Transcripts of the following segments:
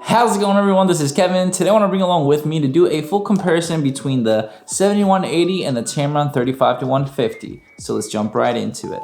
How's it going, everyone? This is Kevin. Today I want to bring along with me to do a full comparison between the 70-180 and the Tamron 35-150. So let's jump right into it.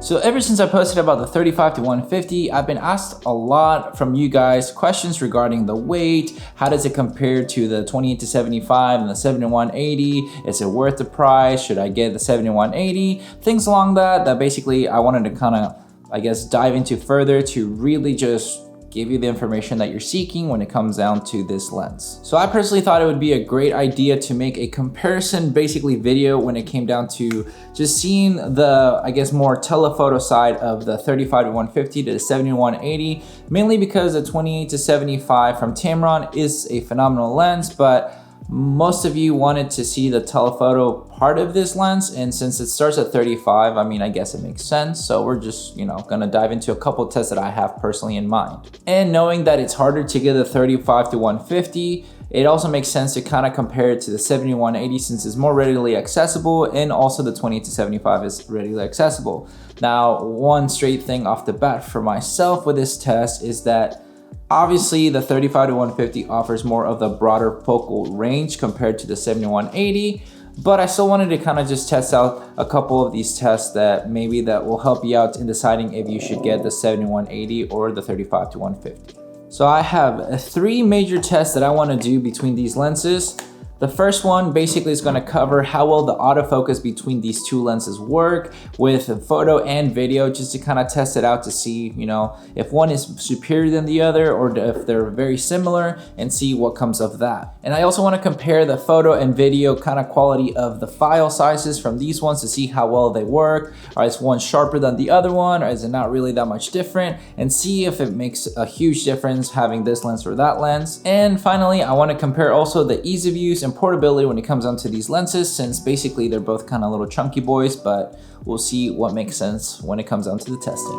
So ever since I posted about the 35-150, I've been asked a lot from you guys questions regarding the weight. How does it compare to the 28-75 and the 70-180? Is it worth the price? Should I get the 70-180? Things along that basically I wanted to kind of, dive into further to really just give you the information that you're seeking when it comes down to this lens. So I personally thought it would be a great idea to make a comparison basically video when it came down to just seeing the, more telephoto side of the 35-150 to the 70-180, mainly because the 28-75 from Tamron is a phenomenal lens, but most of you wanted to see the telephoto part of this lens, and since it starts at 35, I guess it makes sense. So we're just, gonna dive into a couple of tests that I have personally in mind. And knowing that it's harder to get the 35-150, it also makes sense to kind of compare it to the 70-180 since it's more readily accessible, and also the 28-75 is readily accessible. Now, one straight thing off the bat for myself with this test is that obviously, the 35-150 offers more of the broader focal range compared to the 70-180, but I still wanted to kind of just test out a couple of these tests that will help you out in deciding if you should get the 70-180 or the 35-150. So I have three major tests that I want to do between these lenses. The first one basically is going to cover how well the autofocus between these two lenses work with photo and video, just to kind of test it out to see, if one is superior than the other or if they're very similar, and see what comes of that. And I also want to compare the photo and video kind of quality of the file sizes from these ones to see how well they work. Is one sharper than the other one, or is it not really that much different, and see if it makes a huge difference having this lens or that lens. And finally, I want to compare also the ease of use and portability when it comes down to these lenses, since basically they're both kind of little chunky boys, but we'll see what makes sense when it comes down to the testing.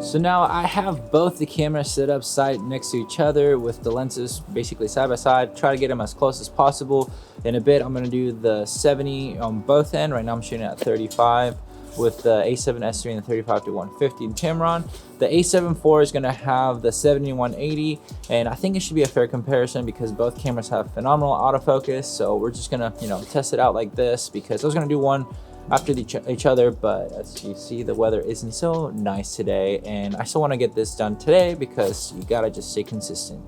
So now I have both the cameras set up side next to each other with the lenses basically side by side. Try to get them as close as possible. In a bit, I'm gonna do the 70 on both ends. Right now I'm shooting at 35 with the A7S III and the 35-150 in Tamron. The A7 IV is gonna have the 70-180, and I think it should be a fair comparison because both cameras have phenomenal autofocus. So we're just gonna, test it out like this, because I was gonna do one after each other, but as you see, the weather isn't so nice today, and I still wanna get this done today because you gotta just stay consistent.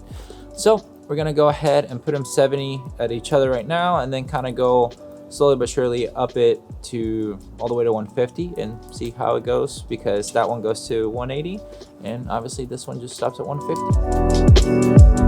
So we're gonna go ahead and put them 70 at each other right now, and then kind of go slowly but surely up it to all the way to 150 and see how it goes, because that one goes to 180 and obviously this one just stops at 150.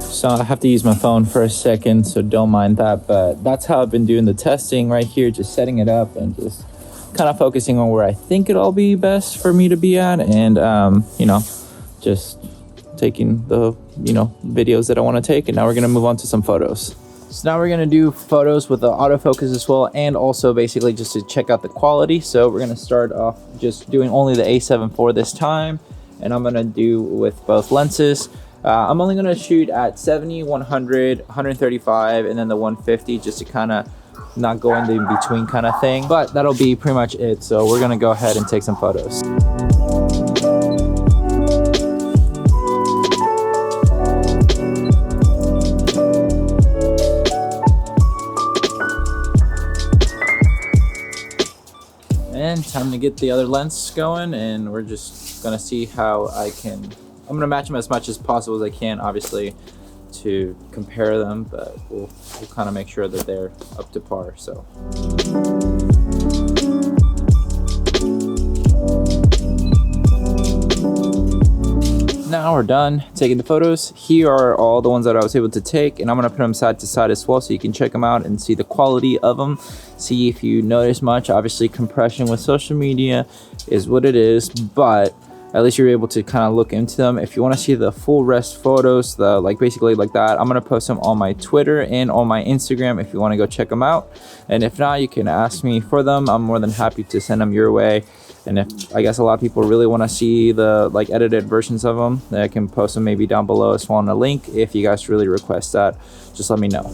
So I have to use my phone for a second, so don't mind that, but that's how I've been doing the testing right here, just setting it up and just kind of focusing on where I think it'll be best for me to be at, and just taking the videos that I want to take. And now we're going to move on to some photos. So now we're going to do photos with the autofocus as well, and also basically just to check out the quality. So we're going to start off just doing only the A7 IV this time, and I'm going to do with both lenses. I'm only going to shoot at 70, 100, 135, and then the 150, just to kind of not go in the in-between kind of thing. But that'll be pretty much it. So we're going to go ahead and take some photos. time to get the other lens going, and we're just gonna see how I'm gonna match them as much as possible as I can, obviously, to compare them, but we'll kind of make sure that they're up to par. So now we're done taking the photos. Here are all the ones that I was able to take, and I'm gonna put them side to side as well so you can check them out and see the quality of them, see if you notice much. Obviously compression with social media is what it is, but at least you're able to kind of look into them. If you want to see the full rest photos, basically like that, I'm gonna post them on my Twitter and on my Instagram if you want to go check them out. And if not, you can ask me for them. I'm more than happy to send them your way. And if I guess a lot of people really want to see the edited versions of them, then I can post them maybe down below as well on a link. If you guys really request that, just let me know.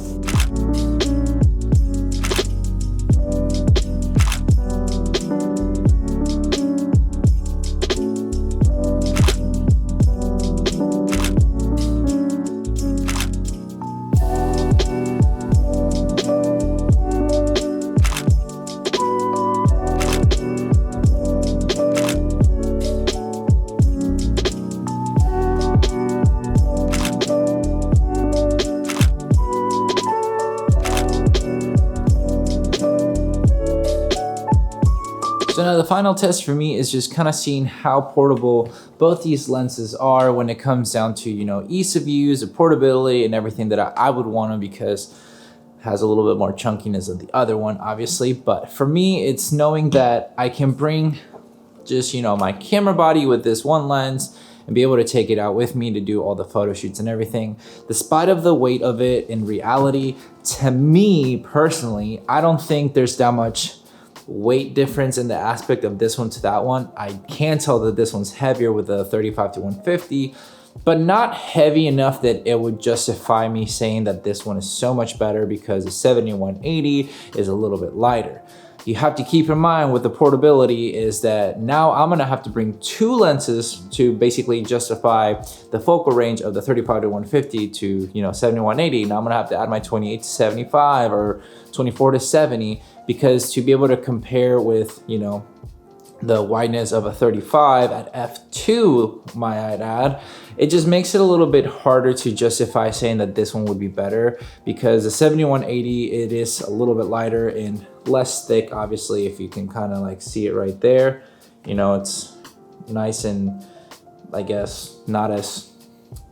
So now the final test for me is just kind of seeing how portable both these lenses are when it comes down to, ease of use, the portability, and everything that I would want them, because it has a little bit more chunkiness than the other one, obviously. But for me, it's knowing that I can bring just, my camera body with this one lens and be able to take it out with me to do all the photo shoots and everything. Despite of the weight of it, in reality, to me personally, I don't think there's that much weight difference in the aspect of this one to that one. I can tell that this one's heavier with the 35-150, but not heavy enough that it would justify me saying that this one is so much better because the 70-180 is a little bit lighter. You have to keep in mind with the portability is that now I'm gonna have to bring two lenses to basically justify the focal range of the 35-150 to 70-180. Now I'm gonna have to add my 28-75 or 24-70, because to be able to compare with the wideness of a 35 at f2, might I add, it just makes it a little bit harder to justify saying that this one would be better, because the 70-180, it is a little bit lighter and less thick. Obviously, if you can kind of see it right there, it's nice and I guess not as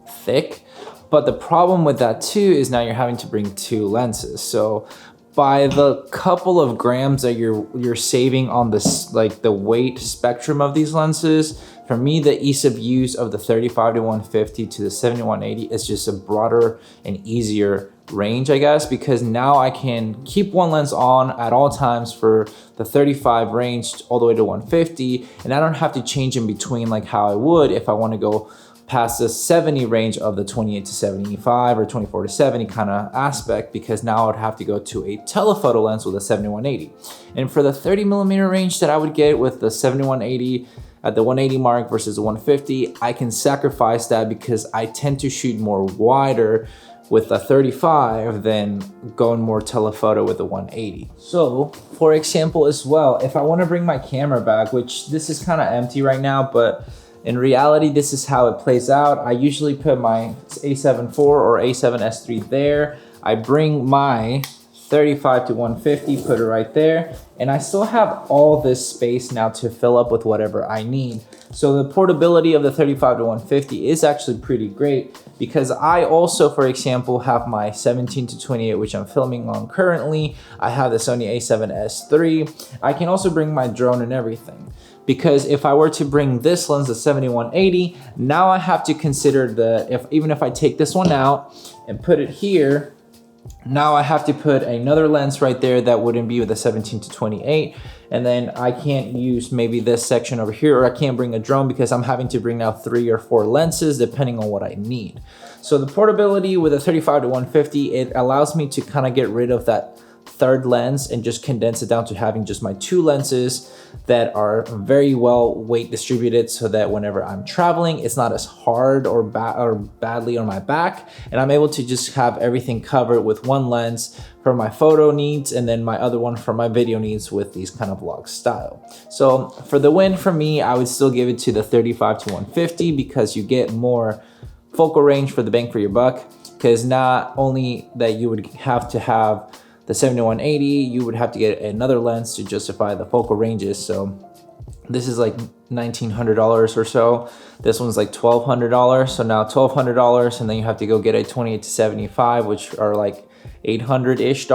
thick. But the problem with that too is now you're having to bring two lenses. So by the couple of grams that you're saving on this, the weight spectrum of these lenses, for me, the ease of use of the 35-150 to the 70-180 is just a broader and easier range, I guess, because now I can keep one lens on at all times for the 35 range all the way to 150, and I don't have to change in between like how I would if I want to go past the 70 range of the 28-75 or 24-70 kind of aspect, because now I would have to go to a telephoto lens with a 70-180. And for the 30mm range that I would get with the 70-180 at the 180 mark versus the 150, I can sacrifice that because I tend to shoot more wider with a 35 than going more telephoto with a 180. So for example as well, if I want to bring my camera back, which this is kind of empty right now, but in reality, this is how it plays out. I usually put my A7 IV or A7 S3 there. I bring my 35-150, put it right there, and I still have all this space now to fill up with whatever I need. So the portability of the 35-150 is actually pretty great, because I also, for example, have my 17-28, which I'm filming on currently. I have the Sony A7 S3. I can also bring my drone and everything. Because if I were to bring this lens, the 70-180, now I have to consider even if I take this one out and put it here, now I have to put another lens right there that wouldn't be with the 17-28, and then I can't use maybe this section over here, or I can't bring a drone because I'm having to bring now 3 or 4 lenses depending on what I need. So the portability with a 35-150, it allows me to kind of get rid of that third lens and just condense it down to having just my 2 lenses that are very well weight distributed, so that whenever I'm traveling, it's not as hard or badly on my back, and I'm able to just have everything covered with 1 lens for my photo needs and then my other one for my video needs with these kind of vlog style. So for the win for me, I would still give it to the 35-150 because you get more focal range for the bang for your buck, because not only that you would have to have the 70-180, you would have to get another lens to justify the focal ranges. So this is like $1,900 or so. This one's like $1,200. So now $1,200, and then you have to go get a 28-75, which are like $800-ish.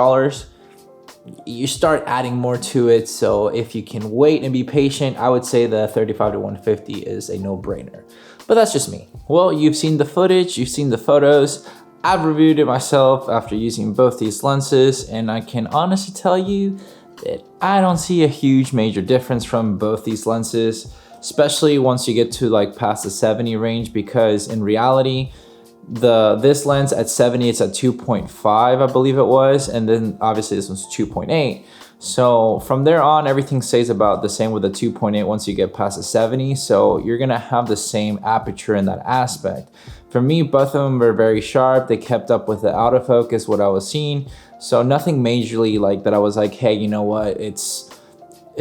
You start adding more to it. So if you can wait and be patient, I would say the 35-150 is a no-brainer. But that's just me. Well, you've seen the footage, you've seen the photos. I've reviewed it myself after using both these lenses, and I can honestly tell you that I don't see a huge major difference from both these lenses, especially once you get to like past the 70 range, because in reality, this lens at 70, it's at 2.5, I believe it was, and then obviously this one's 2.8. So from there on, everything stays about the same with the 2.8 once you get past the 70. So you're gonna have the same aperture in that aspect. For me, both of them were very sharp. They kept up with the autofocus, what I was seeing. So nothing majorly like that I was like, hey, you know what? It's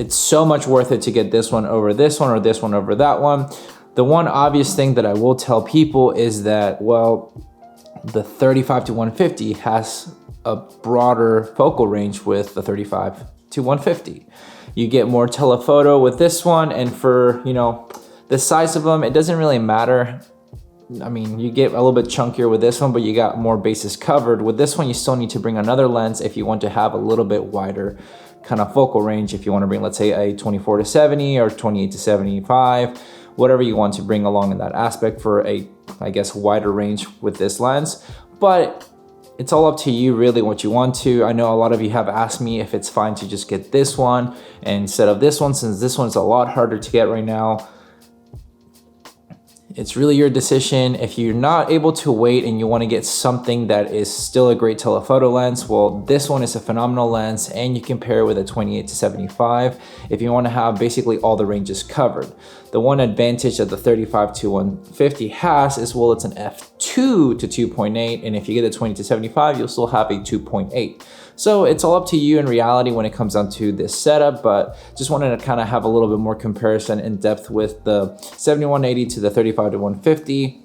so much worth it to get this one over this one or this one over that one. The one obvious thing that I will tell people is that, well, the 35-150 has a broader focal range with the 35-150. You get more telephoto with this one, and for, you know, the size of them, it doesn't really matter. I mean, you get a little bit chunkier with this one, but you got more bases covered. With this one, you still need to bring another lens if you want to have a little bit wider kind of focal range. If you want to bring, let's say, a 24-70 or 28-75, whatever you want to bring along in that aspect for a, I guess, wider range with this lens. But it's all up to you really what you want to. I know a lot of you have asked me if it's fine to just get this one instead of this one, since this one's a lot harder to get right now. It's really your decision. If you're not able to wait and you want to get something that is still a great telephoto lens, well, this one is a phenomenal lens, and you can pair it with a 28-75 if you want to have basically all the ranges covered. The one advantage that the 35-150 has is, well, it's an f2.8, and if you get a 20-75, you'll still have a 2.8. So it's all up to you in reality when it comes down to this setup, but just wanted to kind of have a little bit more comparison in depth with the 70-180 to the 35-150,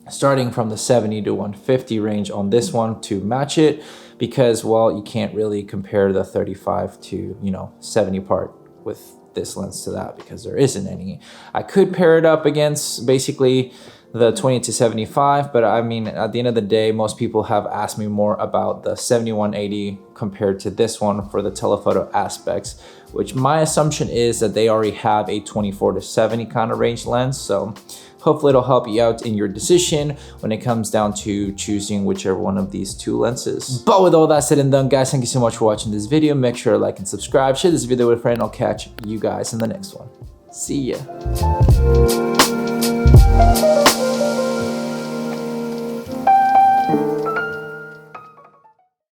starting from the 70-150 range on this one to match it, because, well, you can't really compare the 35-70 part with this lens to that because there isn't any. I could pair it up against basically the 20-75, but I mean, at the end of the day, most people have asked me more about the 70-180 compared to this one for the telephoto aspects, which my assumption is that they already have a 24-70 kind of range lens. So hopefully it'll help you out in your decision when it comes down to choosing whichever one of these 2 lenses. But with all that said and done, guys, thank you so much for watching this video. Make sure to like and subscribe, share this video with a friend. I'll catch you guys in the next one. See ya.